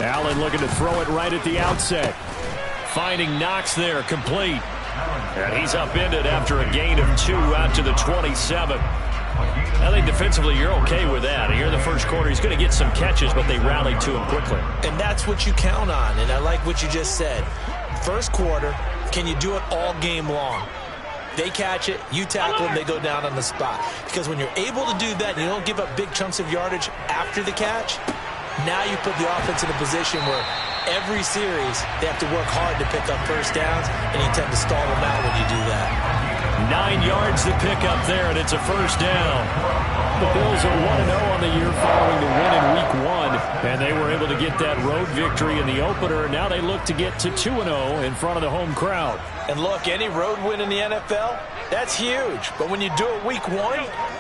Allen looking to throw it right at the outset. Finding Knox there, complete. And he's upended after a gain of 2 out to the 27. I think defensively you're okay with that. Here in the first quarter, he's going to get some catches, but they rallied to him quickly. And that's what you count on, and I like what you just said. First quarter, can you do it all game long? They catch it, you tackle them, they go down on the spot. Because when you're able to do that and you don't give up big chunks of yardage after the catch, now you put the offense in a position where every series they have to work hard to pick up first downs, and you tend to stall them out when you do that. 9 yards to pick up there, and it's a first down. The Bills are 1-0 on the year following the win in Week 1, and they were able to get that road victory in the opener, and now they look to get to 2-0 in front of the home crowd. And look, any road win in the NFL, that's huge. But when you do it Week 1,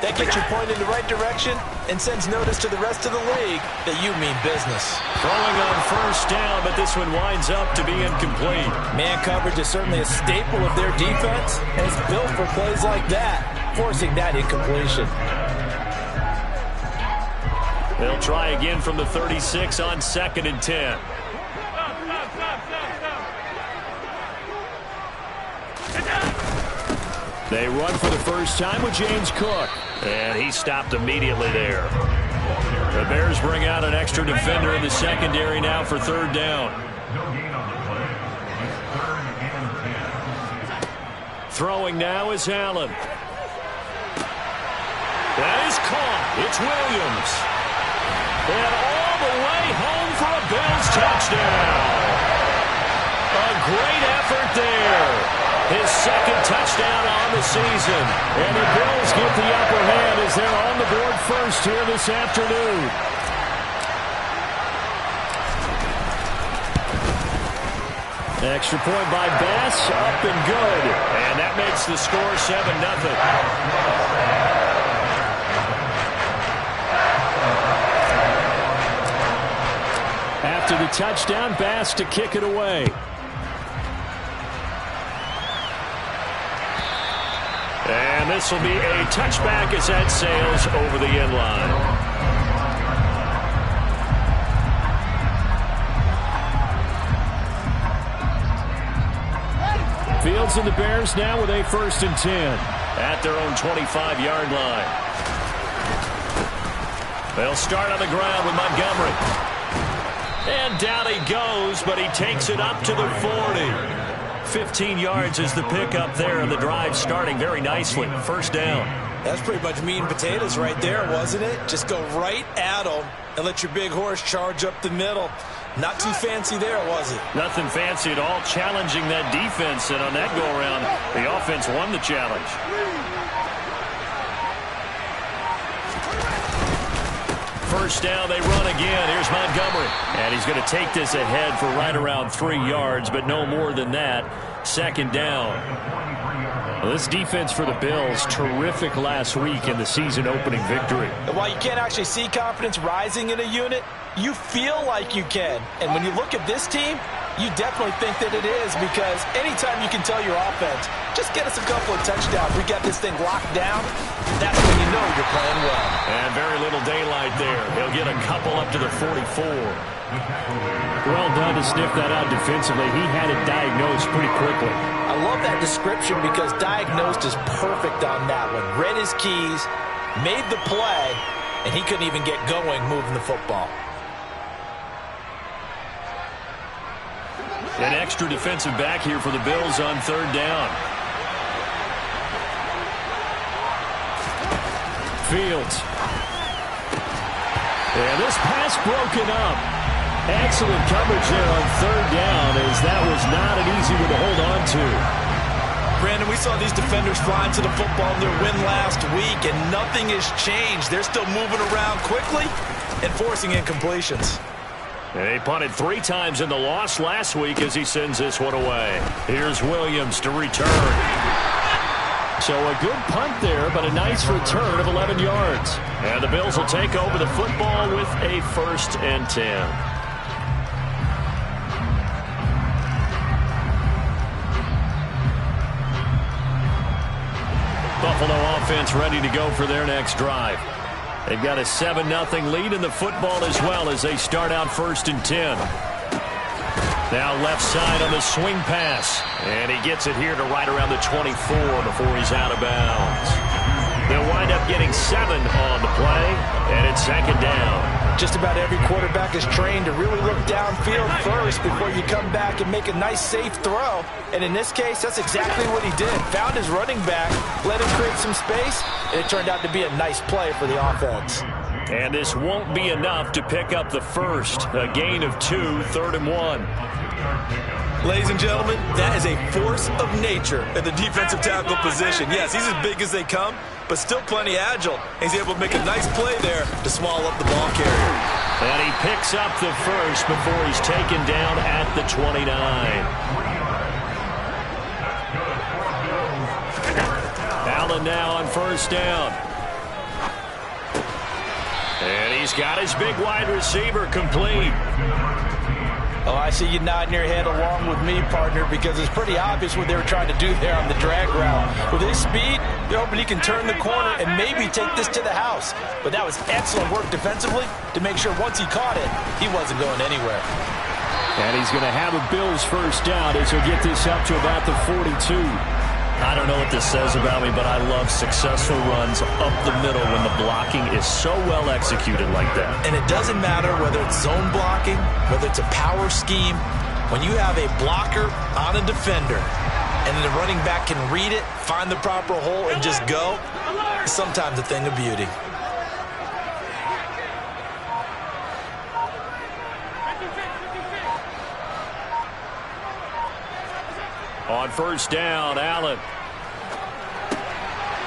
that gets you pointed in the right direction and sends notice to the rest of the league that you mean business. Throwing on first down, but this one winds up to be incomplete. Man coverage is certainly a staple of their defense, and it's built for plays like that, forcing that incompletion. They'll try again from the 36 on 2nd and 10. They run for the first time with James Cook. And he stopped immediately there. The Bears bring out an extra defender in the secondary now for 3rd down. Throwing now is Allen. That is caught. It's Williams. And all the way home for a Bills touchdown. A great effort there. His 2nd touchdown on the season. And the Bills get the upper hand as they're on the board first here this afternoon. Extra point by Bass, up and good. And that makes the score 7-0. After the touchdown, Bass to kick it away. And this will be a touchback as that sails over the end line. Fields and the Bears now with a 1st and 10 at their own 25-yard line. They'll start on the ground with Montgomery. And down he goes, but he takes it up to the 40. 15 yards is the pickup there, and the drive starting very nicely. 1st down. That's pretty much meat and potatoes right there, wasn't it? Just go right at them and let your big horse charge up the middle. Not too fancy there, was it? Nothing fancy at all, challenging that defense, and on that go-around, the offense won the challenge. First down, they run again. Here's Montgomery. And he's going to take this ahead for right around 3 yards, but no more than that. 2nd down. Well, this defense for the Bills, terrific last week in the season-opening victory. And while you can't actually see confidence rising in a unit, you feel like you can. And when you look at this team, you definitely think that it is, because anytime you can tell your offense, just get us a couple of touchdowns, we got this thing locked down, that's when you know you're playing well. And very little daylight there. He'll get a couple up to the 44. Well done to sniff that out defensively. He had it diagnosed pretty quickly. I love that description because diagnosed is perfect on that one. Read his keys, made the play, and he couldn't even get going moving the football. An extra defensive back here for the Bills on 3rd down. Fields. And this pass broken up. Excellent coverage there on 3rd down, as that was not an easy one to hold on to. Brandon, we saw these defenders flying to the football in their win last week, and nothing has changed. They're still moving around quickly and forcing incompletions. And they punted 3 times in the loss last week as he sends this one away. Here's Williams to return. So a good punt there, but a nice return of 11 yards. And the Bills will take over the football with a 1st and 10. Buffalo offense ready to go for their next drive. They've got a 7-0 lead in the football as well as they start out 1st and 10. Now left side on the swing pass. And he gets it here to right around the 24 before he's out of bounds. They'll wind up getting 7 on the play, and it's 2nd down. Just about every quarterback is trained to really look downfield first before you come back and make a nice, safe throw. And in this case, that's exactly what he did. Found his running back, let him create some space, and it turned out to be a nice play for the offense. And this won't be enough to pick up the first. A gain of 2, 3rd and 1. Ladies and gentlemen, that is a force of nature at the defensive tackle position. Yes, he's as big as they come, but still plenty agile. He's able to make a nice play there to swallow up the ball carrier. And he picks up the first before he's taken down at the 29. Allen now on 1st down. And he's got his big wide receiver complete. Oh, I see you nodding your head along with me, partner, because it's pretty obvious what they were trying to do there on the drag route. With his speed, they're hoping he can turn the corner and maybe take this to the house. But that was excellent work defensively to make sure once he caught it, he wasn't going anywhere. And he's going to have a Bills 1st down as he'll get this up to about the 42. I don't know what this says about me, but I love successful runs up the middle when the blocking is so well executed like that. And it doesn't matter whether it's zone blocking, whether it's a power scheme. When you have a blocker on a defender and the running back can read it, find the proper hole, and just go, it's sometimes a thing of beauty. On 1st down, Allen.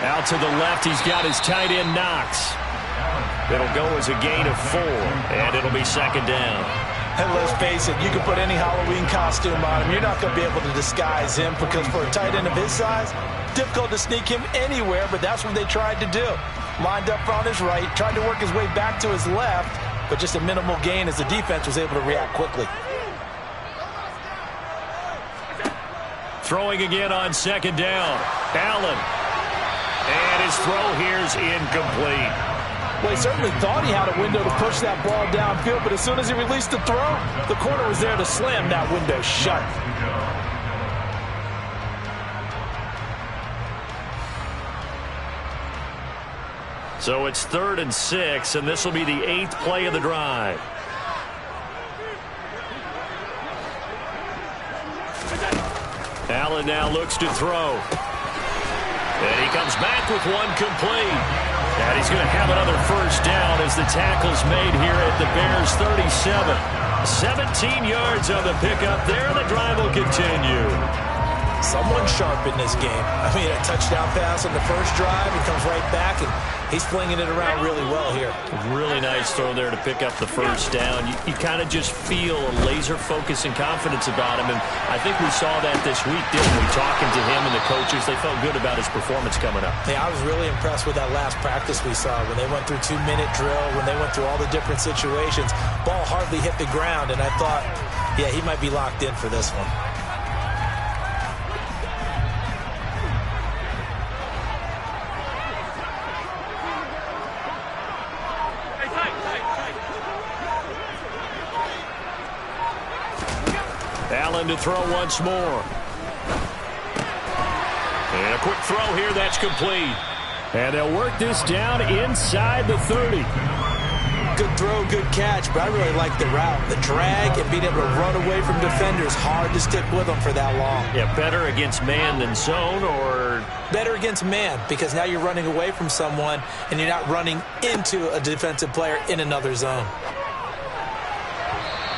Out to the left, he's got his tight end, Knox. It'll go as a gain of 4, and it'll be 2nd down. And let's face it, you can put any Halloween costume on him. You're not going to be able to disguise him because for a tight end of his size, difficult to sneak him anywhere, but that's what they tried to do. Lined up on his right, tried to work his way back to his left, but just a minimal gain as the defense was able to react quickly. Throwing again on 2nd down. Allen. And his throw here's incomplete. Well, he certainly thought he had a window to push that ball downfield, but as soon as he released the throw, the corner was there to slam that window shut. So it's 3rd and 6, and this will be the 8th play of the drive. Allen now looks to throw. And he comes back with one complete. And he's going to have another 1st down as the tackle's made here at the Bears 37. 17 yards on the pickup there. The drive will continue. Someone sharp in this game. I mean, a touchdown pass on the first drive. He comes right back, and he's flinging it around really well here. Really nice throw there to pick up the 1st down. You kind of just feel a laser focus and confidence about him, and I think we saw that this week, didn't we? Talking to him and the coaches, they felt good about his performance coming up. Yeah, I was really impressed with that last practice we saw when they went through 2-minute drill, when they went through all the different situations. Ball hardly hit the ground, and I thought, yeah, he might be locked in for this one. Allen to throw once more. And a quick throw here, that's complete. And they'll work this down inside the 30. Good throw, good catch, but I really like the route. The drag and being able to run away from defenders, hard to stick with them for that long. Yeah, better against man than zone, or? Better against man, because now you're running away from someone and you're not running into a defensive player in another zone.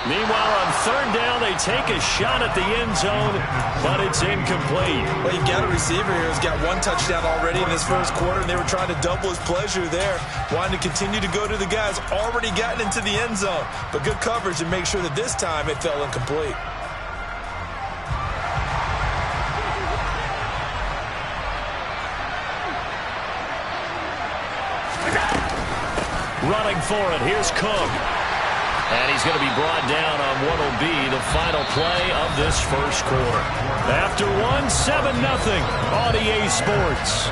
Meanwhile, on 3rd down, they take a shot at the end zone, but it's incomplete. Well, you've got a receiver here who's got 1 touchdown already in this 1st quarter, and they were trying to double his pleasure there, wanting to continue to go to the guys already gotten into the end zone. But good coverage to make sure that this time it fell incomplete. Running for it, here's Cook. And he's going to be brought down on what will be the final play of this 1st quarter. After 7-0 on EA Sports.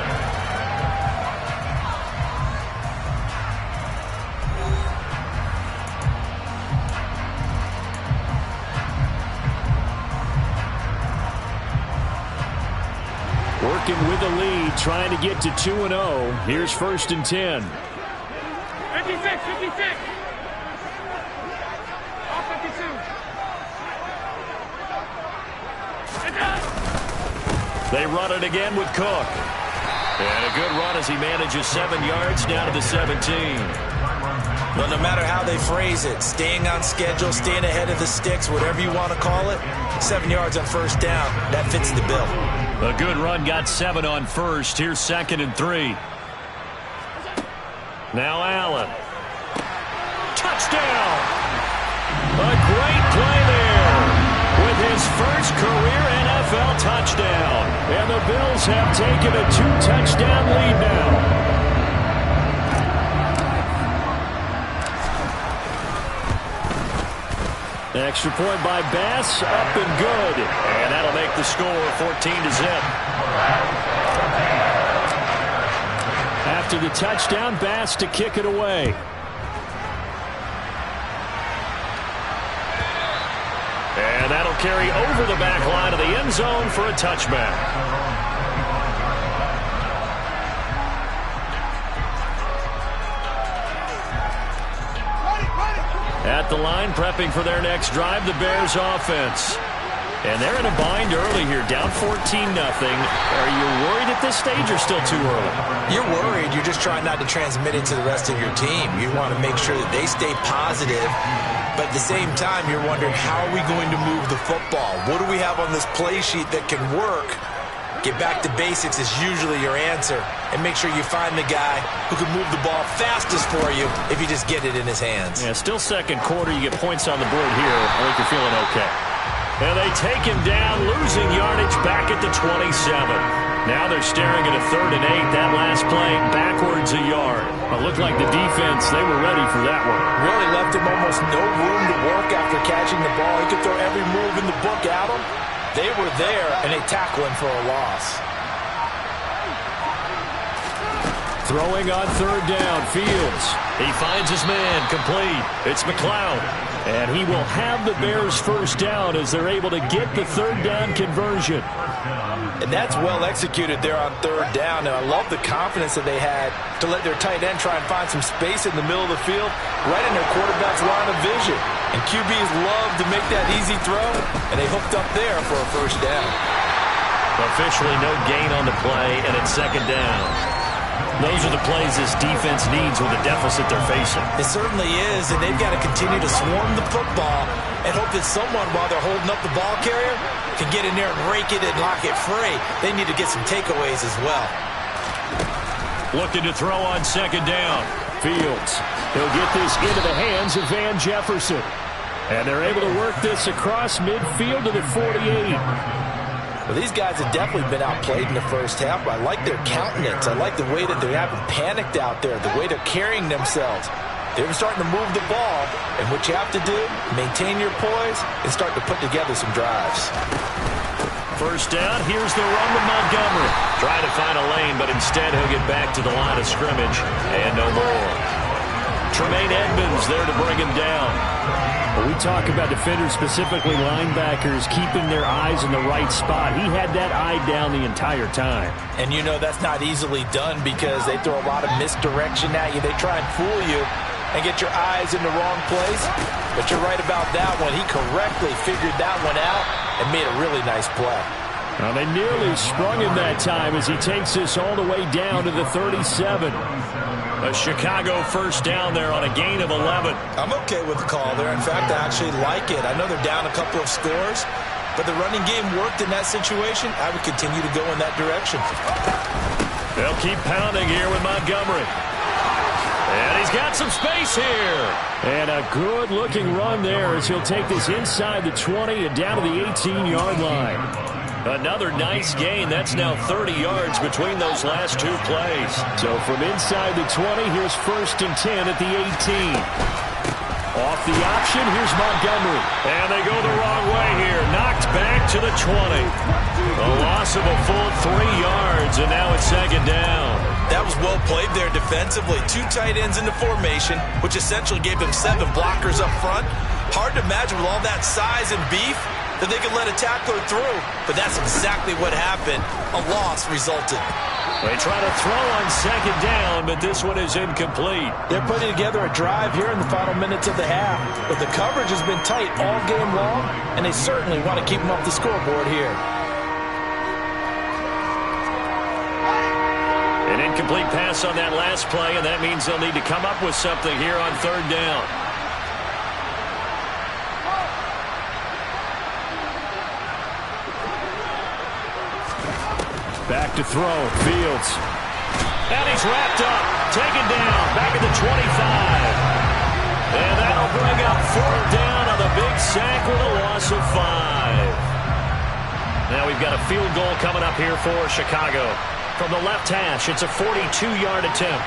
game with a lead, trying to get to 2-0. Here's 1st and 10. 56, 56. All 52. They run it again with Cook. And a good run as he manages 7 yards down to the 17. Well, no matter how they phrase it, staying on schedule, staying ahead of the sticks, whatever you want to call it, 7 yards on 1st down, that fits the bill. A good run got 7 on 1st. Here's 2nd and 3. Now Allen. Touchdown! A great play there with his first career NFL touchdown. And the Bills have taken a 2-touchdown lead now. Extra point by Bass, up and good. And that'll make the score 14-0. After the touchdown, Bass to kick it away. And that'll carry over the back line of the end zone for a touchback. At the line, prepping for their next drive, the Bears offense. And they're in a bind early here, down 14-0. Are you worried at this stage or still too early? You're worried. You're just trying not to transmit it to the rest of your team. You want to make sure that they stay positive. But at the same time, you're wondering, how are we going to move the football? What do we have on this play sheet that can work? Get back to basics is usually your answer. And make sure you find the guy who can move the ball fastest for you if you just get it in his hands. Yeah, still 2nd quarter. You get points on the board here. I think you're feeling okay. And they take him down, losing yardage back at the 27. Now they're staring at a 3rd and 8. That last play backwards a yard. It looked like the defense, they were ready for that one. Really left him almost no room to work after catching the ball. He could throw every move in the book at him. They were there, and they tackle him for a loss. Throwing on 3rd down, Fields. He finds his man, complete. It's McLeod. And he will have the Bears 1st down as they're able to get the 3rd down conversion. And that's well executed there on 3rd down. And I love the confidence that they had to let their tight end try and find some space in the middle of the field, right in their quarterback's line of vision. And QBs love to make that easy throw, and they hooked up there for a 1st down. Officially no gain on the play, and it's 2nd down. Those are the plays this defense needs with the deficit they're facing. It certainly is, and they've got to continue to swarm the football and hope that someone, while they're holding up the ball carrier, can get in there and rake it and lock it free. They need to get some takeaways as well. Looking to throw on 2nd down. Fields. He'll get this into the hands of Van Jefferson. And they're able to work this across midfield to the 48. Well, these guys have definitely been outplayed in the 1st half. I like their countenance. I like the way that they haven't panicked out there, the way they're carrying themselves. They're starting to move the ball, and what you have to do, maintain your poise and start to put together some drives. 1st down, here's the run with Montgomery. Trying to find a lane, but instead he'll get back to the line of scrimmage, and no more. Tremaine Edmonds there to bring him down. When we talk about defenders, specifically linebackers, keeping their eyes in the right spot, he had that eye down the entire time. And you know that's not easily done because they throw a lot of misdirection at you. They try and fool you and get your eyes in the wrong place. But you're right about that one. He correctly figured that one out and made a really nice play. Well, they nearly sprung him that time as he takes this all the way down to the 37. A Chicago 1st down there on a gain of 11. I'm okay with the call there. In fact, I actually like it. I know they're down a couple of scores, but the running game worked in that situation. I would continue to go in that direction. They'll keep pounding here with Montgomery. And he's got some space here. And a good-looking run there as he'll take this inside the 20 and down to the 18-yard line. Another nice gain. That's now 30 yards between those last 2 plays. So from inside the 20, here's 1st and 10 at the 18. Off the option, here's Montgomery. And they go the wrong way here. Knocked back to the 20. A loss of a full 3 yards, and now it's 2nd down. That was well played there defensively. 2 tight ends in the formation, which essentially gave them 7 blockers up front. Hard to imagine with all that size and beef that they could let a tackler through, but that's exactly what happened. A loss resulted. They try to throw on second down, but this one is incomplete. They're putting together a drive here in the final minutes of the half, but the coverage has been tight all game long, and they certainly want to keep them off the scoreboard here. An incomplete pass on that last play, and that means they'll need to come up with something here on third down. Back to throw, Fields. And he's wrapped up, taken down, back at the 25. And that'll bring up fourth down on the big sack with a loss of 5. Now we've got a field goal coming up here for Chicago. From the left hash, it's a 42-yard attempt.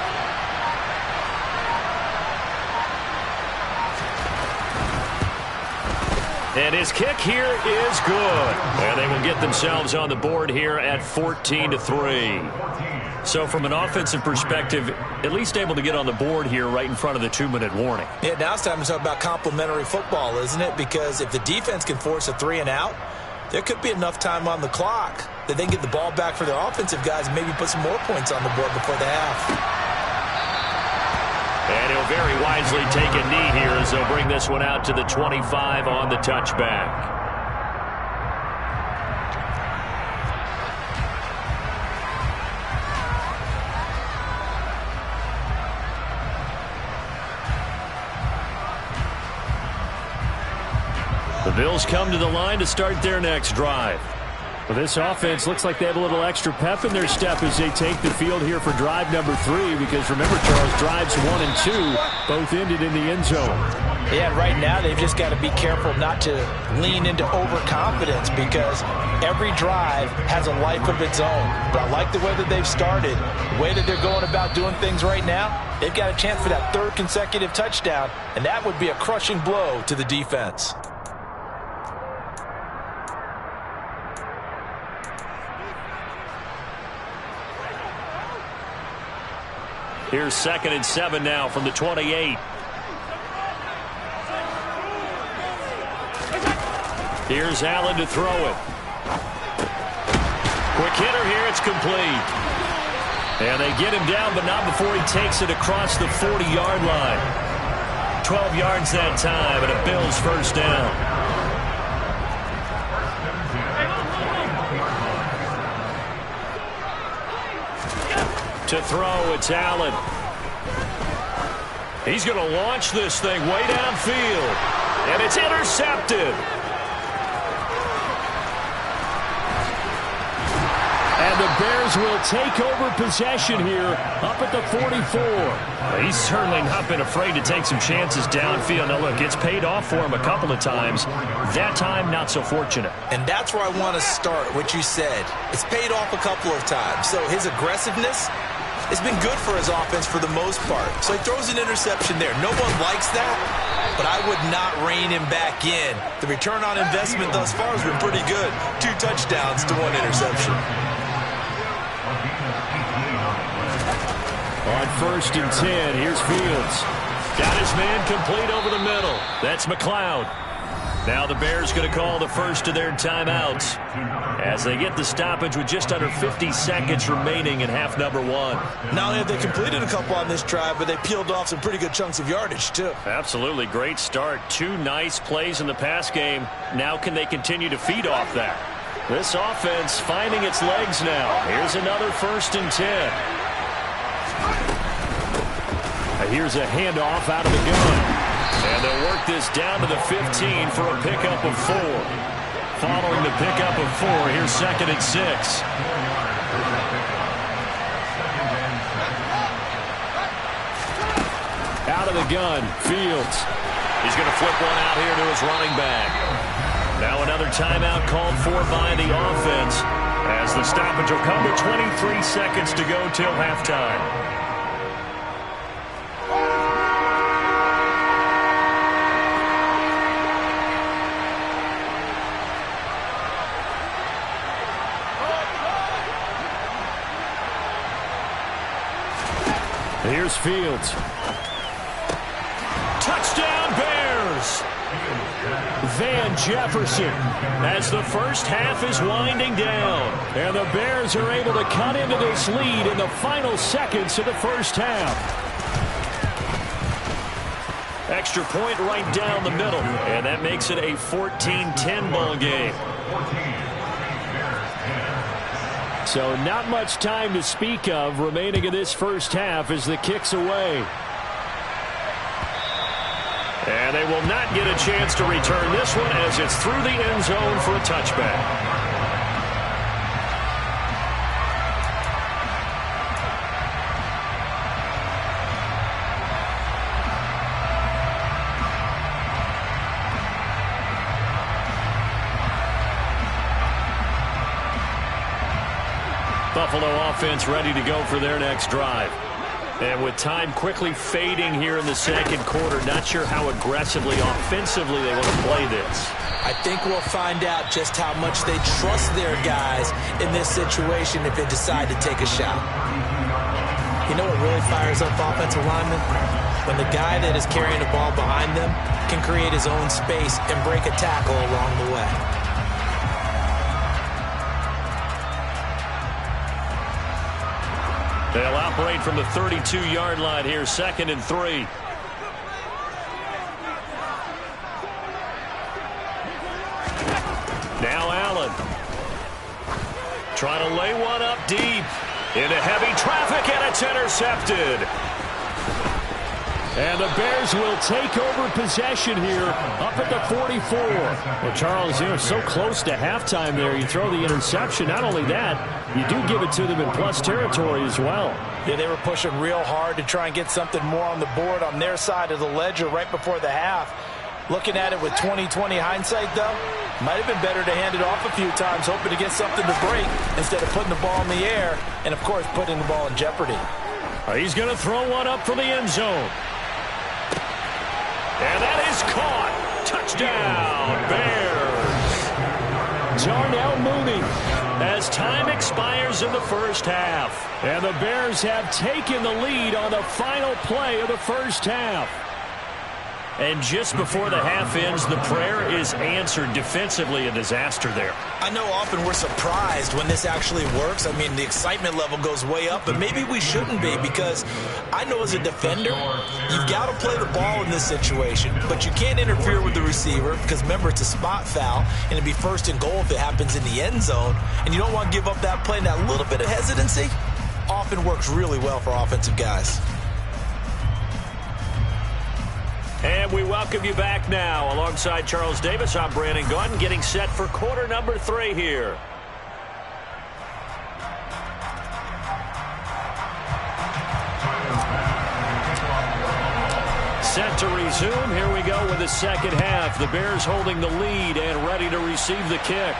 And his kick here is good. And they will get themselves on the board here at 14-3. So from an offensive perspective, at least able to get on the board here right in front of the 2-minute warning. Yeah, now it's time to talk about complementary football, isn't it? Because if the defense can force a 3-and-out, there could be enough time on the clock that they can get the ball back for the offensive guys and maybe put some more points on the board before the half. And he'll very wisely take a knee here as they'll bring this one out to the 25 on the touchback. The Bills come to the line to start their next drive. Well, this offense looks like they have a little extra pep in their step as they take the field here for drive number 3, because remember, Charles, drives 1 and 2 both ended in the end zone. Yeah, right now they've just got to be careful not to lean into overconfidence, because every drive has a life of its own. But I like the way that they've started, the way that they're going about doing things right now. They've got a chance for that 3rd consecutive touchdown, and that would be a crushing blow to the defense. Here's 2nd and 7 now from the 28. Here's Allen to throw it. Quick hitter here, it's complete. And they get him down, but not before he takes it across the 40-yard line. 12 yards that time, and a Bills first down. To throw, it's Allen. He's going to launch this thing way downfield. And it's intercepted. And the Bears will take over possession here up at the 44. He's certainly not been afraid to take some chances downfield. Now, look, it's paid off for him a couple of times. That time, not so fortunate. And that's where I want to start, what you said. It's paid off a couple of times. So his aggressiveness, it's been good for his offense for the most part. So he throws an interception there. No one likes that, but I would not rein him back in. The return on investment thus far has been pretty good. 2 touchdowns to 1 interception. On 1st and 10, here's Fields. Got his man complete over the middle. That's McLeod. Now the Bears going to call the first of their timeouts as they get the stoppage with just under 50 seconds remaining in half number 1. Not only have they completed a couple on this drive, but they peeled off some pretty good chunks of yardage, too. Absolutely. Great start. 2 nice plays in the pass game. Now can they continue to feed off that? This offense finding its legs now. Here's another 1st and 10. Here's a handoff out of the gun. And they'll work this down to the 15 for a pickup of 4. Following the pickup of 4, here's 2nd and 6. Out of the gun, Fields. He's going to flip one out here to his running back. Now another timeout called for by the offense as the stoppage will come to 23 seconds to go till halftime. Here's Fields. Touchdown, Bears! Van Jefferson. As the first half is winding down. And the Bears are able to cut into this lead in the final seconds of the first half. Extra point right down the middle. And that makes it a 14-10 ball game. So not much time to speak of remaining in this first half as the kick's away. And they will not get a chance to return this one as it's through the end zone for a touchback. Buffalo offense ready to go for their next drive. And with time quickly fading here in the second quarter, not sure how aggressively, offensively they want to play this. I think we'll find out just how much they trust their guys in this situation if they decide to take a shot. You know what really fires up offensive linemen? When the guy that is carrying the ball behind them can create his own space and break a tackle along the way. They'll operate from the 32-yard line here, 2nd and 3. Now Allen. Trying to lay one up deep. Into heavy traffic, and it's intercepted. And the Bears will take over possession here up at the 44. Well, Charles, you're so close to halftime there. You throw the interception. Not only that, you do give it to them in plus territory as well. Yeah, they were pushing real hard to try and get something more on the board on their side of the ledger right before the half. Looking at it with 20/20 hindsight, though, might have been better to hand it off a few times, hoping to get something to break instead of putting the ball in the air and, of course, putting the ball in jeopardy. He's going to throw one up for the end zone. And that is caught. Touchdown, Bears. Darnell Mooney as time expires in the first half. And the Bears have taken the lead on the final play of the first half. And just before the half ends, the prayer is answered. Defensively, a disaster there. I know often we're surprised when this actually works. I mean, the excitement level goes way up, but maybe we shouldn't be, because I know as a defender, you've got to play the ball in this situation, but you can't interfere with the receiver because, remember, it's a spot foul, and it'd be 1st and goal if it happens in the end zone, and you don't want to give up that play. And that little bit of hesitancy often works really well for offensive guys. And we welcome you back now. Alongside Charles Davis, I'm Brandon Gunn, getting set for quarter number 3 here. Set to resume. Here we go with the second half. The Bears holding the lead and ready to receive the kick.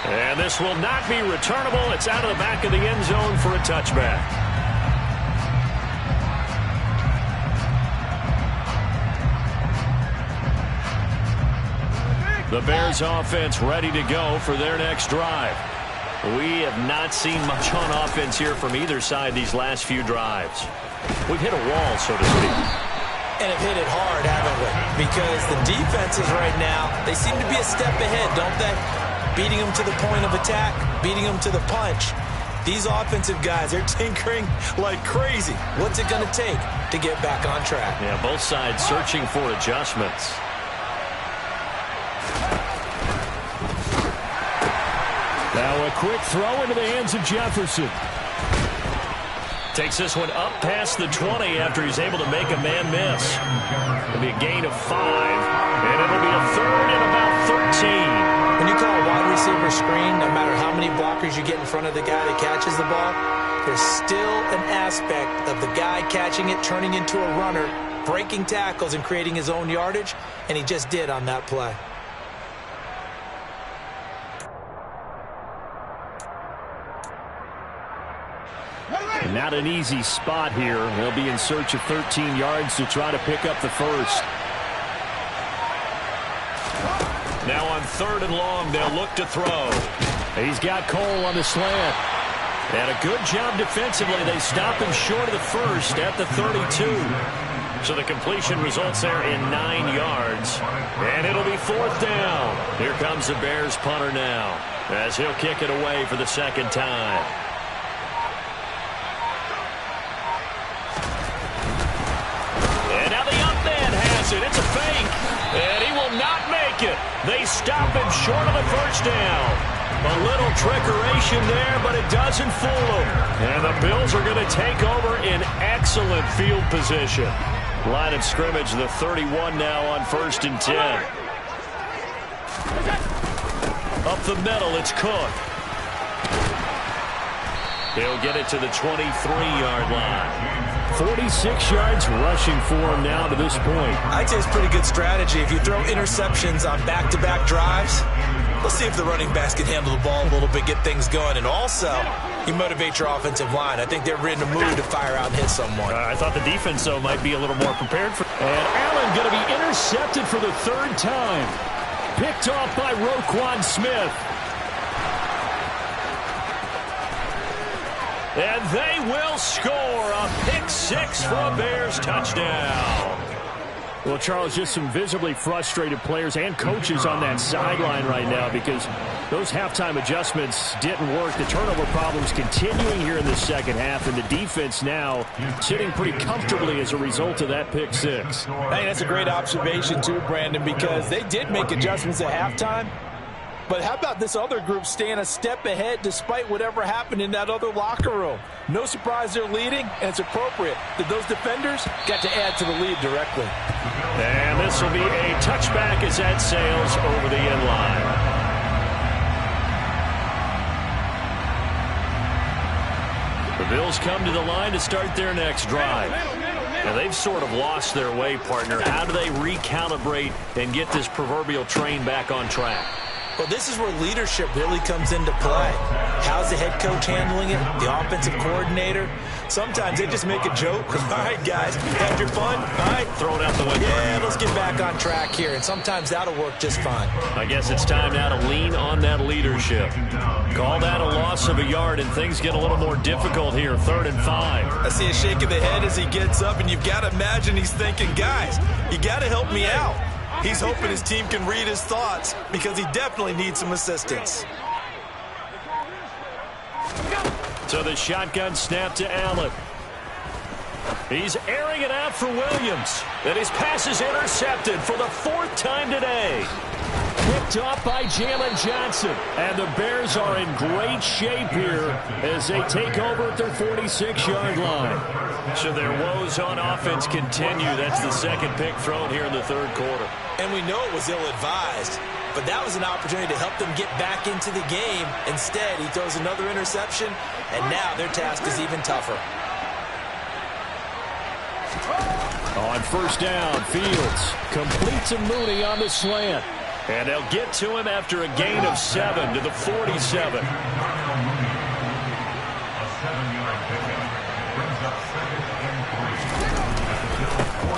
And this will not be returnable. It's out of the back of the end zone for a touchback. The Bears offense ready to go for their next drive. We have not seen much on offense here from either side these last few drives. We've hit a wall, so to speak. And have hit it hard, haven't we? Because the defenses right now, they seem to be a step ahead, don't they? Beating them to the point of attack, beating them to the punch. These offensive guys, they're tinkering like crazy. What's it going to take to get back on track? Yeah, both sides searching for adjustments. Now a quick throw into the hands of Jefferson. Takes this one up past the 20 after he's able to make a man miss. It'll be a gain of 5, and it'll be a 3rd and about 13. When you call a wide receiver screen, no matter how many blockers you get in front of the guy that catches the ball, there's still an aspect of the guy catching it, turning into a runner, breaking tackles and creating his own yardage, and he just did on that play. Not an easy spot here. They'll be in search of 13 yards to try to pick up the first. Now on 3rd and long, they'll look to throw. He's got Cole on the slant. And a good job defensively. They stop him short of the first at the 32. So the completion results there in 9 yards. And it'll be 4th down. Here comes the Bears punter now, as he'll kick it away for the second time. And now the up man has it. It's a fake. And he will not make it. They stop him short of the first down. A little trickeration there, but it doesn't fool them. And the Bills are going to take over in excellent field position. Line of scrimmage, the 31 now on 1st and 10. Up the middle, it's Cook. He'll get it to the 23-yard line. 46 yards rushing for him now to this point. I'd say it's pretty good strategy. If you throw interceptions on back-to-back drives, let's see if the running backs can handle the ball a little bit, get things going. And also, you motivate your offensive line. I think they're in the mood to fire out and hit someone. I thought the defense, though, might be a little more prepared for. And Allen going to be intercepted for the 3rd time. Picked off by Roquan Smith. And they will score a pick 6 for a Bears touchdown. Well, Charles, just some visibly frustrated players and coaches on that sideline right now because those halftime adjustments didn't work. The turnover problems continuing here in the second half, and the defense now sitting pretty comfortably as a result of that pick 6. Hey, that's a great observation too, Brandon, because they did make adjustments at halftime. But how about this other group staying a step ahead despite whatever happened in that other locker room? No surprise they're leading, and it's appropriate that those defenders got to add to the lead directly. And this will be a touchback as that sails over the end line. The Bills come to the line to start their next drive. Now, they've sort of lost their way, partner. How do they recalibrate and get this proverbial train back on track? Well, this is where leadership really comes into play. How's the head coach handling it? The offensive coordinator? Sometimes they just make a joke. All right, guys, had your fun? All right, throw it out the window. Yeah, let's get back on track here. And sometimes that'll work just fine. I guess it's time now to lean on that leadership. Call that a loss of a yard, and things get a little more difficult here. 3rd and 5. I see a shake of the head as he gets up, and you've got to imagine he's thinking, guys, you got to help me out. He's hoping his team can read his thoughts because he definitely needs some assistance. So the shotgun snap to Allen. He's airing it out for Williams. And his pass is intercepted for the 4th time today. Picked off by Jalen Johnson. And the Bears are in great shape here as they take over at their 46-yard line. So their woes on offense continue. That's the 2nd pick thrown here in the 3rd quarter. And we know it was ill-advised, but that was an opportunity to help them get back into the game. Instead, he throws another interception, and now their task is even tougher. On 1st down, Fields completes a Mooney on the slant. And they'll get to him after a gain of 7 to the 47.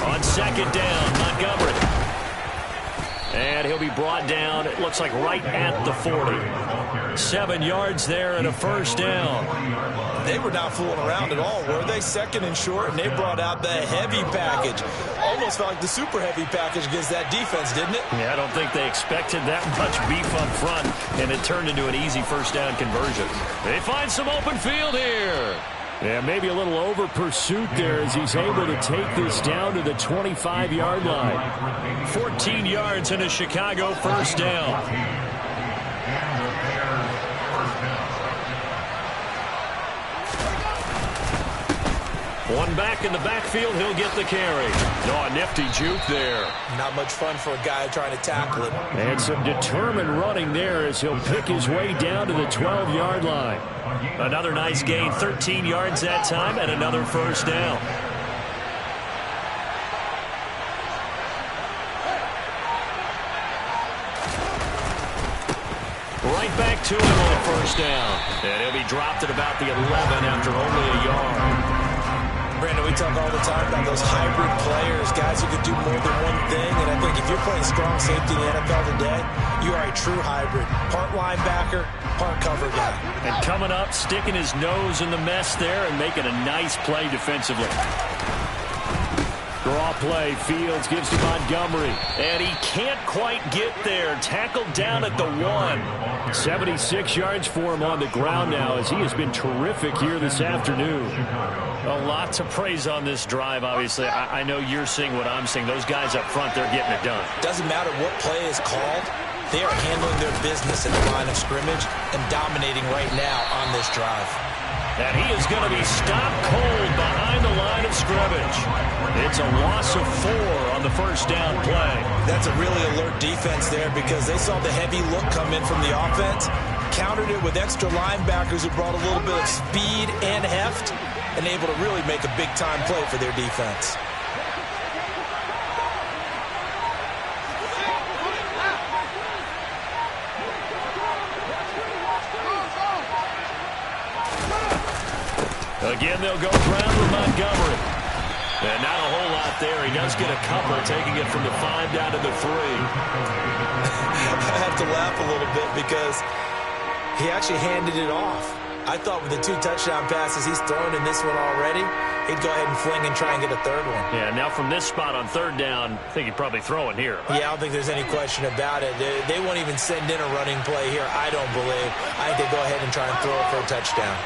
On 2nd down, Montgomery. And he'll be brought down, it looks like right at the 40. 7 yards there and a 1st down. They were not fooling around at all, were they? 2nd and short, and they brought out the heavy package. Almost felt like the super heavy package against that defense, didn't it? Yeah, I don't think they expected that much beef up front, and it turned into an easy 1st down conversion. They find some open field here. Yeah, maybe a little over pursuit there as he's able to take this down to the 25-yard line. 14 yards and a Chicago 1st down. One back in the backfield, he'll get the carry. No, a nifty juke there. Not much fun for a guy trying to tackle it. And some determined running there as he'll pick his way down to the 12-yard line. Another nice gain, 13 yards that time, and another 1st down. Right back to him on 1st down. And he'll be dropped at about the 11 after only a yard. Brandon, we talk all the time about those hybrid players, guys who can do more than one thing. And I think if you're playing strong safety in the NFL today, you are a true hybrid. Part linebacker, part cover guy. And coming up, sticking his nose in the mess there and making a nice play defensively. Draw play. Fields gives to Montgomery. And he can't quite get there. Tackled down at the 1. 76 yards for him on the ground now as he has been terrific here this afternoon. A lot to praise on this drive, obviously. I know you're seeing what I'm seeing. Those guys up front, they're getting it done. Doesn't matter what play is called. They are handling their business at the line of scrimmage and dominating right now on this drive. And he is going to be stopped cold behind the line of scrimmage. It's a loss of 4 on the first down play. That's a really alert defense there because they saw the heavy look come in from the offense, countered it with extra linebackers who brought a little bit of speed and heft, and able to really make a big-time play for their defense. Again, they'll go ground with Montgomery. And not a whole lot there. He does get a couple, taking it from the 5 down to the 3. I have to laugh a little bit because he actually handed it off. I thought with the 2 touchdown passes he's thrown in this one already, he'd go ahead and fling and try and get a third one. Yeah, now from this spot on 3rd down, I think he'd probably throw it here. Yeah, I don't think there's any question about it. They won't even send in a running play here, I don't believe. I think they go ahead and try and throw it for a touchdown.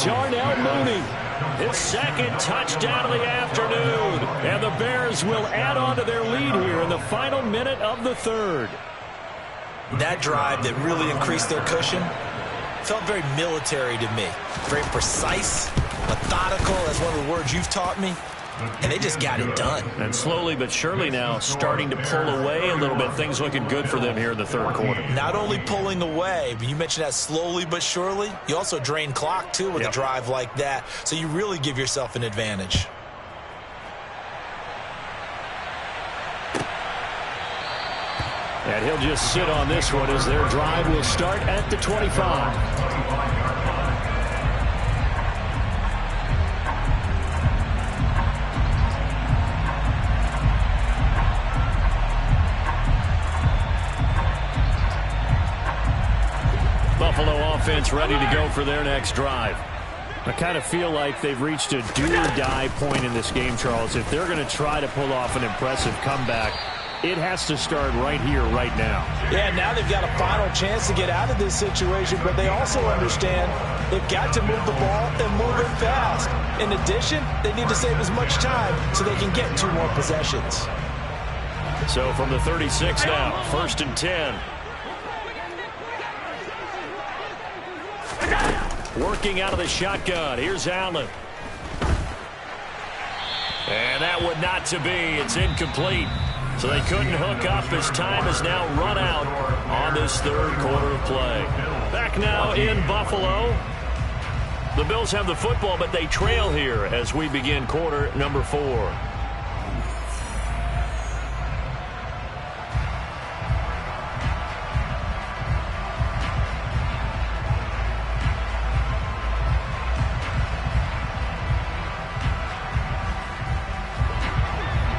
Darnell Mooney, his 2nd touchdown of the afternoon. And the Bears will add on to their lead here in the final minute of the 3rd. That drive that really increased their cushion felt very military to me. Very precise, methodical. That's one of the words you've taught me. And they just got it done. And slowly but surely now starting to pull away a little bit. Things looking good for them here in the 3rd quarter. Not only pulling away, but you mentioned that slowly but surely. You also drain clock, too, with a drive like that. So you really give yourself an advantage. And he'll just sit on this one as their drive will start at the 25. Buffalo offense ready to go for their next drive. I kind of feel like they've reached a do-or-die point in this game, Charles. If they're going to try to pull off an impressive comeback, it has to start right here, right now. Yeah, now they've got a final chance to get out of this situation, but they also understand they've got to move the ball and move it fast. In addition, they need to save as much time so they can get 2 more possessions. So from the 36 now, 1st and 10. Working out of the shotgun. Here's Allen. And that would not to be. It's incomplete. So they couldn't hook up as time has now run out on this 3rd quarter of play. Back now in Buffalo. The Bills have the football, but they trail here as we begin quarter number 4.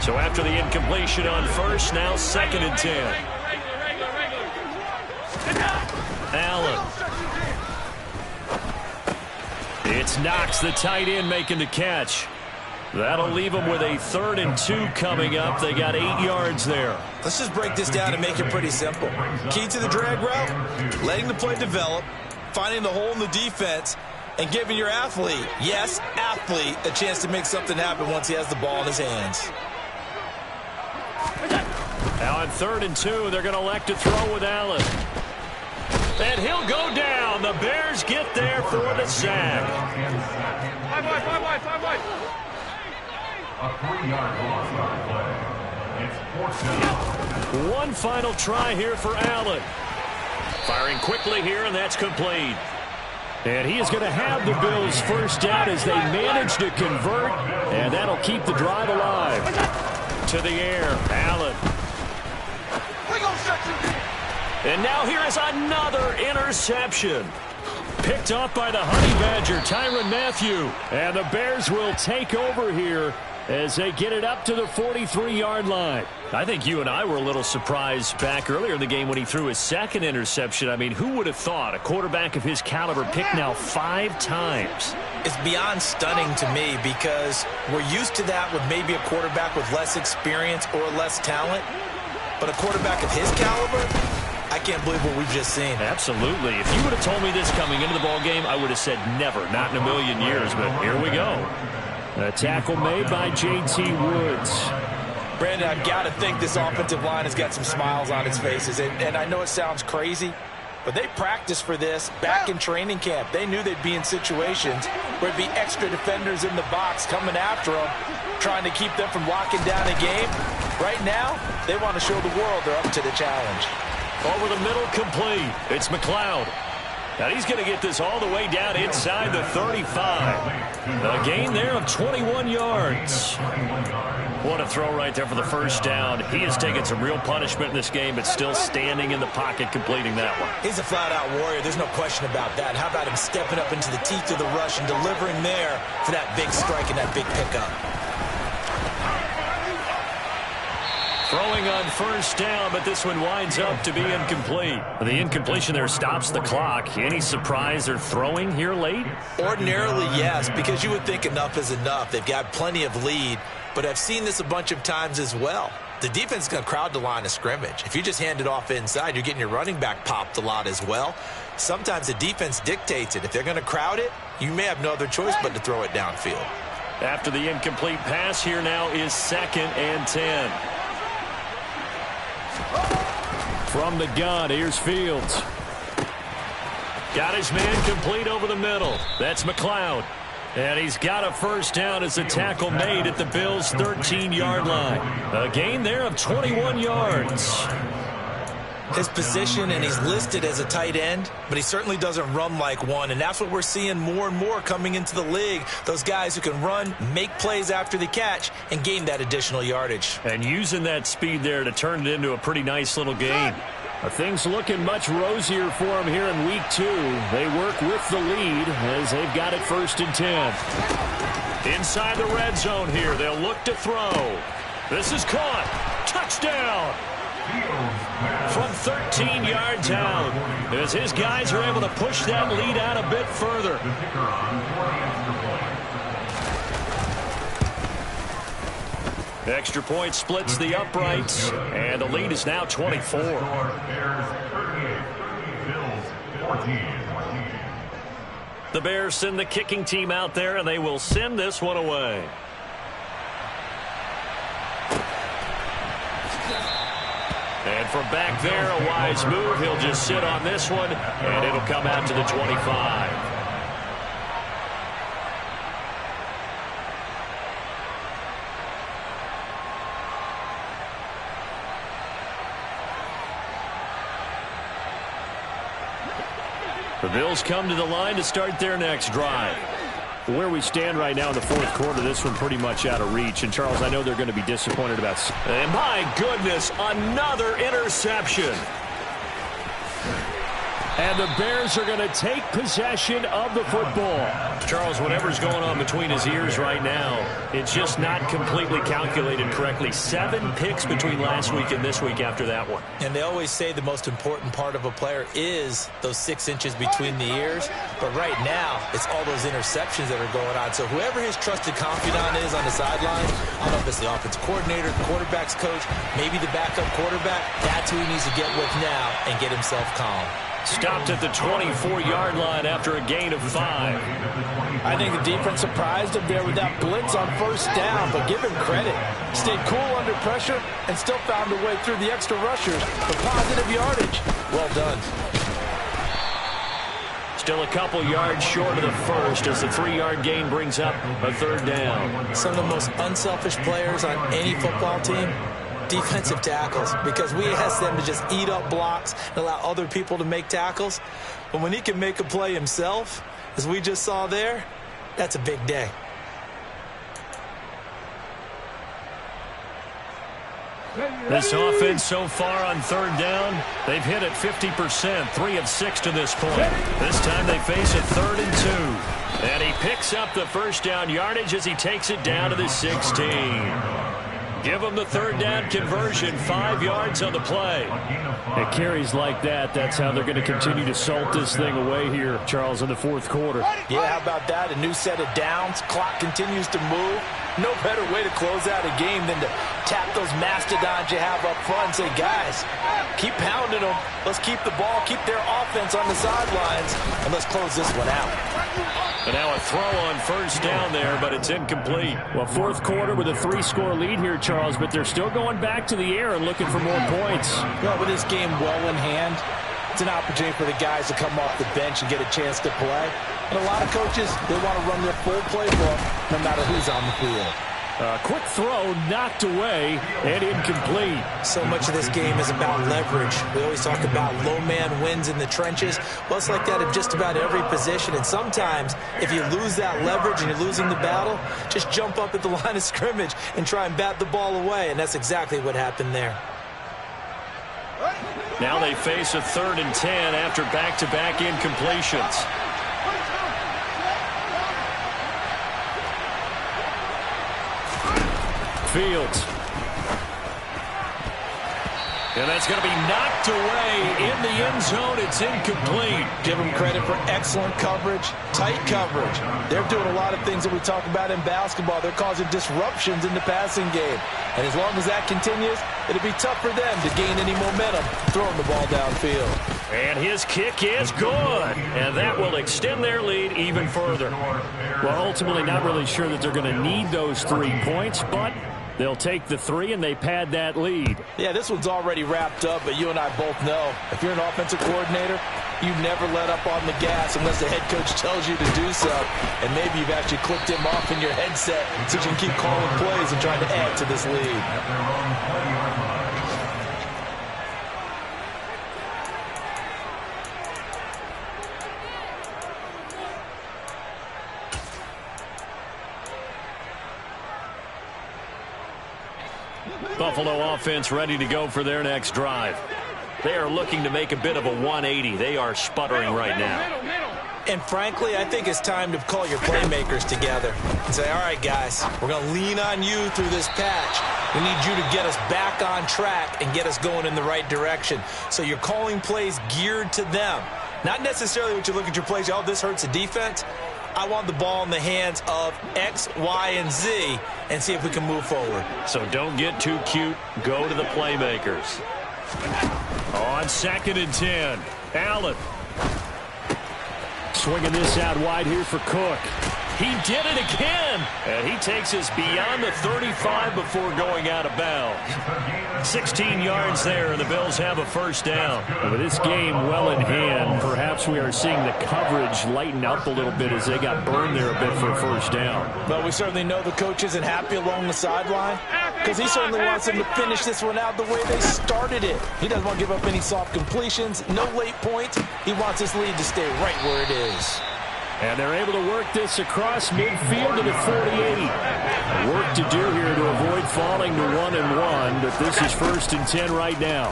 So after the incompletion on 1st, now 2nd and 10. Allen. It's Knox, the tight end, making the catch. That'll leave them with a 3rd and 2 coming up. They got 8 yards there. Let's just break this down and make it pretty simple. Key to the drag route, letting the play develop, finding the hole in the defense, and giving your athlete, yes, athlete, a chance to make something happen once he has the ball in his hands. Now on 3rd and 2, they're going to elect to throw with Allen. And he'll go down. The Bears get there for the sack. 5 wide. A 3-yard loss on play. It's 4th. One final try here for Allen. Firing quickly here, and that's complete. And he is going to have the Bills' 1st down as they manage to convert, and that'll keep the drive alive. To the air, Allen. And now here is another interception. Picked off by the Honey Badger, Tyrann Mathieu. And the Bears will take over here as they get it up to the 43-yard line. I think you and I were a little surprised back earlier in the game when he threw his second interception. I mean, who would have thought a quarterback of his caliber picked now 5 times? It's beyond stunning to me because we're used to that with maybe a quarterback with less experience or less talent. But a quarterback of his caliber, I can't believe what we've just seen. Absolutely. If you would have told me this coming into the ballgame, I would have said never, not in a million years. But here we go. A tackle made by J.T. Woods. Brandon, I've got to think this offensive line has got some smiles on its faces. And I know it sounds crazy, but they practiced for this back in training camp. They knew they'd be in situations where there'd be extra defenders in the box coming after them, trying to keep them from locking down a game. Right now, they want to show the world they're up to the challenge. Over the middle, complete. It's McLeod. Now he's going to get this all the way down inside the 35. A gain there of 21 yards. What a throw right there for the first down. He has taken some real punishment in this game, but still standing in the pocket completing that one. He's a flat-out warrior. There's no question about that. How about him stepping up into the teeth of the rush and delivering there for that big strike and that big pickup? Throwing on first down, but this one winds up to be incomplete. The incompletion there stops the clock. Any surprise they're throwing here late? Ordinarily, yes, because you would think enough is enough. They've got plenty of lead, but I've seen this a bunch of times as well. The defense is going to crowd the line of scrimmage. If you just hand it off inside, you're getting your running back popped a lot as well. Sometimes the defense dictates it. If they're going to crowd it, you may have no other choice but to throw it downfield. After the incomplete pass, here now is 2nd and 10. From the gun, here's Fields. Got his man complete over the middle. That's McLeod. And he's got a first down as a tackle made at the Bills' 13-yard line. A gain there of 21 yards. His position, and he's listed as a tight end, but he certainly doesn't run like one, and that's what we're seeing more and more coming into the league. Those guys who can run, make plays after the catch, and gain that additional yardage. And using that speed there to turn it into a pretty nice little gain. Things looking much rosier for him here in week 2. They work with the lead as they've got it 1st and 10. Inside the red zone here, they'll look to throw. This is caught. Touchdown! From 13 yards out, as his guys are able to push that lead out a bit further. Extra point splits the uprights, and the lead is now 24. The Bears send the kicking team out there, and they will send this one away. And from back there, a wise move. He'll just sit on this one, and it'll come out to the 25. The Bills come to the line to start their next drive. Where we stand right now in the 4th quarter, this one pretty much out of reach. And, Charles, I know they're going to be disappointed about... And my goodness, another interception. And the Bears are going to take possession of the football. Charles, whatever's going on between his ears right now, it's just not completely calculated correctly. 7 picks between last week and this week after that one. And they always say the most important part of a player is those 6 inches between the ears. But right now, it's all those interceptions that are going on. So whoever his trusted confidant is on the sideline, I don't know if it's the offensive coordinator, the quarterback's coach, maybe the backup quarterback, that's who he needs to get with now and get himself calm. Stopped at the 24-yard line after a gain of 5. I think the defense surprised him there with that blitz on first down, but give him credit. Stayed cool under pressure and still found a way through the extra rushers for positive yardage. Well done. Still a couple yards short of the first as the 3-yard gain brings up a 3rd down. Some of the most unselfish players on any football team, defensive tackles, because we ask them to just eat up blocks and allow other people to make tackles. But when he can make a play himself, as we just saw there, that's a big day. This offense so far on third down, they've hit it 50%, 3 of 6 to this point. This time they face a 3rd and 2. And he picks up the first down yardage as he takes it down to the 16. Give them the third down conversion, 5 yards on the play. It carries like that. That's how they're going to continue to salt this thing away here, Charles, in the fourth quarter. Yeah, how about that? A new set of downs. Clock continues to move. No better way to close out a game than to tap those mastodons you have up front and say, guys, keep pounding them. Let's keep the ball, keep their offense on the sidelines, and let's close this one out. And now a throw on first down there, but it's incomplete. Well, fourth quarter with a 3-score lead here, Charles, but they're still going back to the air and looking for more points. Well, with this game well in hand, it's an opportunity for the guys to come off the bench and get a chance to play. And a lot of coaches, they want to run their full playbook no matter who's on the field. Quick throw knocked away and incomplete. So much of this game is about leverage. We always talk about low man wins in the trenches. Well, it's like that in just about every position. And sometimes if you lose that leverage and you're losing the battle, just jump up at the line of scrimmage and try and bat the ball away. And that's exactly what happened there. Now they face a 3rd and 10 after back-to-back incompletions. Fields. And that's going to be knocked away in the end zone. It's incomplete. Give them credit for excellent coverage, tight coverage. They're doing a lot of things that we talk about in basketball. They're causing disruptions in the passing game. And as long as that continues, it'll be tough for them to gain any momentum throwing the ball downfield. And his kick is good. And that will extend their lead even further. Well, ultimately not really sure that they're going to need those 3 points, but they'll take the 3 and they pad that lead. Yeah, this one's already wrapped up, but you and I both know if you're an offensive coordinator, you never let up on the gas unless the head coach tells you to do so. And maybe you've actually clicked him off in your headset so you can keep calling plays and trying to add to this lead. Buffalo offense ready to go for their next drive. They are looking to make a bit of a 180. They are sputtering right now. And frankly, I think it's time to call your playmakers together and say, all right, guys, we're going to lean on you through this patch. We need you to get us back on track and get us going in the right direction. So you're calling plays geared to them. Not necessarily what you look at your plays, oh, this hurts the defense. I want the ball in the hands of X, Y, and Z and see if we can move forward. So don't get too cute. Go to the playmakers. On 2nd and 10, Allen. Swinging this out wide here for Cook. He did it again. And he takes us beyond the 35 before going out of bounds. 16 yards there, and the Bills have a first down. With this game well in hand, perhaps we are seeing the coverage lighten up a little bit as they got burned there a bit for a first down. But we certainly know the coach isn't happy along the sideline because he certainly wants them to finish this one out the way they started it. He doesn't want to give up any soft completions, no late points. He wants his lead to stay right where it is. And they're able to work this across midfield to the 48. Work to do here to avoid falling to 1-1, but this is 1st and 10 right now.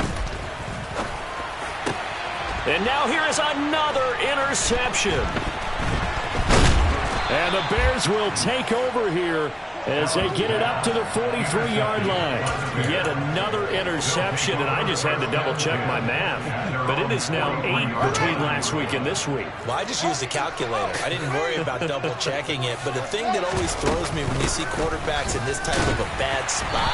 And now here is another interception. And the Bears will take over here as they get it up to the 43-yard line. Yet another interception, and I just had to double-check my math. But it is now 8 between last week and this week. Well, I just used a calculator. I didn't worry about double-checking it. But the thing that always throws me when you see quarterbacks in this type of a bad spot,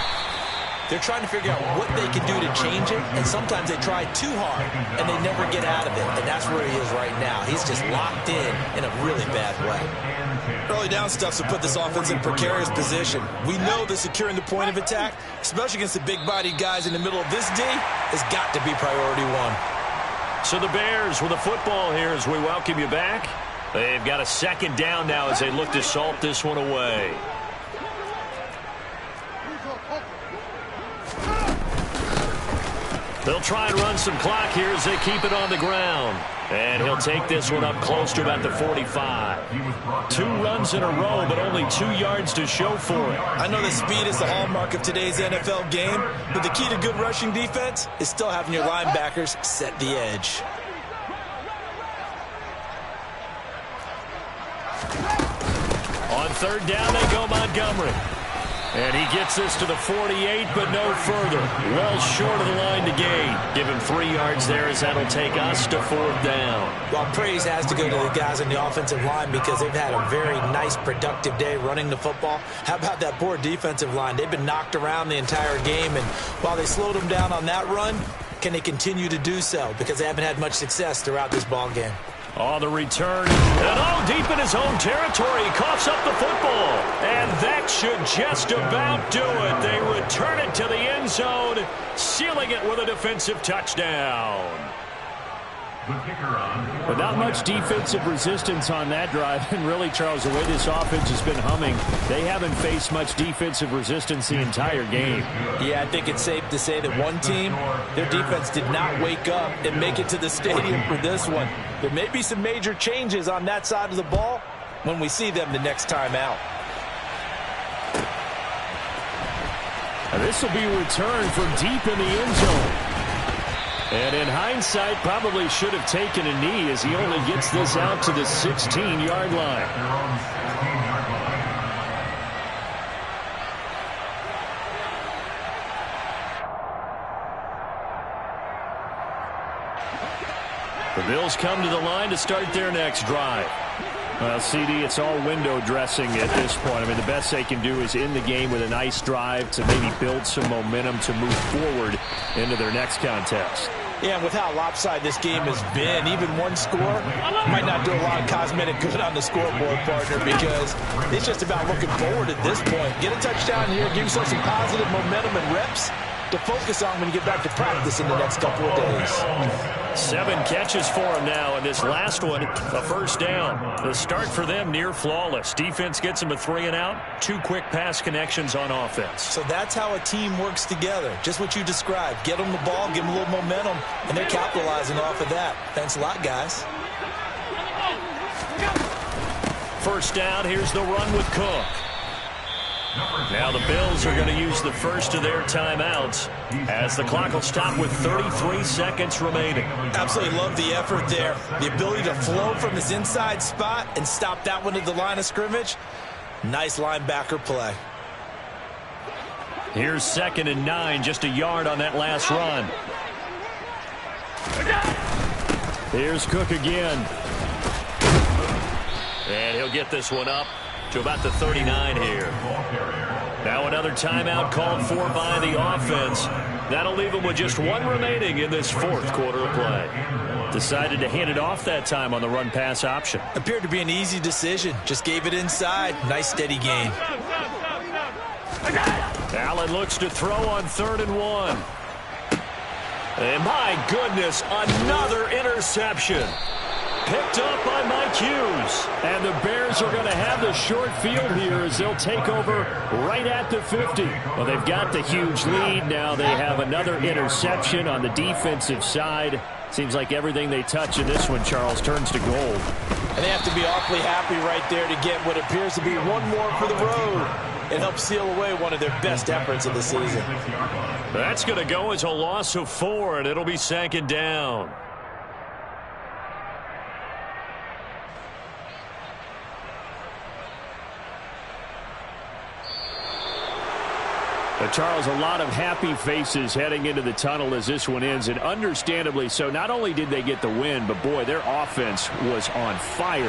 they're trying to figure out what they can do to change it, and sometimes they try too hard, and they never get out of it. And that's where he is right now. He's just locked in a really bad way. Early down stuff's to put this offense in precarious position. We know that securing the point of attack, especially against the big-bodied guys in the middle of this D, has got to be priority one. So the Bears with a football here as we welcome you back. They've got a 2nd down now as they look to salt this one away. They'll try and run some clock here as they keep it on the ground. And he'll take this one up close to about the 45. 2 runs in a row, but only 2 yards to show for it. I know that speed is the hallmark of today's NFL game, but the key to good rushing defense is still having your linebackers set the edge. On third down, they go Montgomery. And he gets this to the 48, but no further. Well short of the line to gain. Give him 3 yards there as that'll take us to 4th down. Well, praise has to go to the guys on the offensive line because they've had a very nice, productive day running the football. How about that poor defensive line? They've been knocked around the entire game, and while they slowed them down on that run, can they continue to do so? Because they haven't had much success throughout this ball game. On the return, and deep in his own territory, he coughs up the football. And that should just about do it. They return it to the end zone, sealing it with a defensive touchdown. But not much defensive resistance on that drive. And really, Charles, the way this offense has been humming, they haven't faced much defensive resistance the entire game. Yeah, I think it's safe to say that one team, their defense did not wake up and make it to the stadium for this one. There may be some major changes on that side of the ball when we see them the next time out. And this will be a return from deep in the end zone. And in hindsight, probably should have taken a knee as he only gets this out to the 16-yard line. The Bills come to the line to start their next drive. Well, CD, it's all window dressing at this point. I mean, the best they can do is end the game with a nice drive to maybe build some momentum to move forward into their next contest. Yeah, with how lopsided this game has been, even one score might not do a lot of cosmetic good on the scoreboard, partner, because it's just about looking forward at this point. Get a touchdown here, give yourself some positive momentum and reps to focus on when you get back to practice in the next couple of days. 7 catches for him now, and this last one, a first down. The start for them near flawless. Defense gets them a 3 and out. 2 quick pass connections on offense. So that's how a team works together. Just what you described. Get them the ball, give them a little momentum, and they're capitalizing off of that. Thanks a lot, guys. First down, here's the run with Cook. Now the Bills are going to use the first of their timeouts as the clock will stop with 33 seconds remaining. Absolutely love the effort there. The ability to flow from his inside spot and stop that one at the line of scrimmage. Nice linebacker play. Here's 2nd and 9, just a yard on that last run. Here's Cook again. And he'll get this one up to about the 39 here. Now another timeout called for by the offense. That'll leave them with just 1 remaining in this 4th quarter of play. Decided to hand it off that time on the run-pass option. Appeared to be an easy decision. Just gave it inside. Nice steady gain. Allen looks to throw on 3rd and 1. And my goodness, another interception. Picked up by Mike Hughes. And the Bears are going to have the short field here as they'll take over right at the 50. Well, they've got the huge lead. Now they have another interception on the defensive side. Seems like everything they touch in this one, Charles, turns to gold. And they have to be awfully happy right there to get what appears to be one more for the road and help seal away one of their best efforts of the season. That's going to go as a loss of 4, and it'll be 2nd down. But Charles, a lot of happy faces heading into the tunnel as this one ends, and understandably so. Not only did they get the win, but boy, their offense was on fire.